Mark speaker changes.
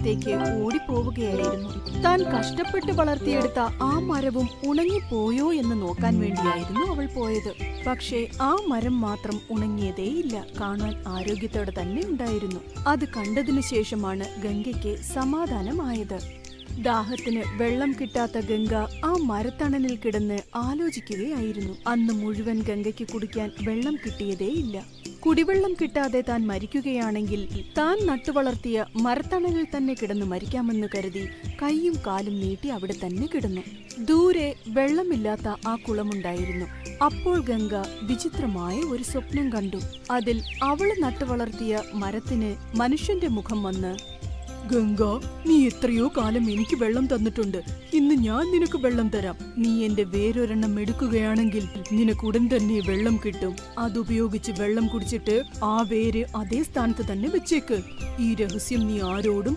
Speaker 1: സ്ഥലത്തേക്ക് ഓടിപ്പോവുകയായിരുന്നു. താൻ കഷ്ടപ്പെട്ട് വളർത്തിയെടുത്ത ആ മരവും ഉണങ്ങിപ്പോയോ എന്ന് നോക്കാൻ വേണ്ടിയായിരുന്നു അവൾ പോയത്. പക്ഷേ ആ മരം മാത്രം ഉണങ്ങിയതേയില്ല, കാണാൻ ആരോഗ്യത്തോടെ തന്നെ ഉണ്ടായിരുന്നു. അത് കണ്ടതിനു ശേഷമാണ് ഗംഗയ്ക്ക് സമാധാനമായത്. ദാഹത്തിന് വെള്ളം കിട്ടാത്ത ഗംഗ ആ മരത്തണലിൽ കിടന്ന് ആലോചിക്കുകയായിരുന്നു. അന്ന് മുഴുവൻ ഗംഗയ്ക്ക് കുടിക്കാൻ വെള്ളം കിട്ടിയതേയില്ല. കുടിവെള്ളം കിട്ടാതെ താൻ മരിക്കുകയാണെങ്കിൽ താൻ നട്ടുവളർത്തിയ മരത്തണലിൽ തന്നെ കിടന്ന് മരിക്കാമെന്ന് കരുതി കൈയും കാലും നീട്ടി അവിടെ തന്നെ കിടന്നു. ദൂരെ വെള്ളമില്ലാത്ത ആ കുളമുണ്ടായിരുന്നു. അപ്പോൾ ഗംഗ വിചിത്രമായ ഒരു സ്വപ്നം കണ്ടു. അതിൽ അവൾ നട്ടുവളർത്തിയ മരത്തിന് മനുഷ്യന്റെ മുഖം വന്ന്, ഗംഗ, നീ എത്രയോ കാലം എനിക്ക് വെള്ളം തന്നിട്ടുണ്ട്. ഇന്ന് ഞാൻ നിനക്ക് വെള്ളം തരാം. നീ എന്റെ വേരൊരെണ്ണം എടുക്കുകയാണെങ്കിൽ നിനക്ക് ഉടൻ തന്നെ വെള്ളം കിട്ടും. അതുപയോഗിച്ച് വെള്ളം കുടിച്ചിട്ട് ആ വേര് അതേ സ്ഥാനത്ത് തന്നെ വെച്ചേക്ക്. ഈ രഹസ്യം നീ ആരോടും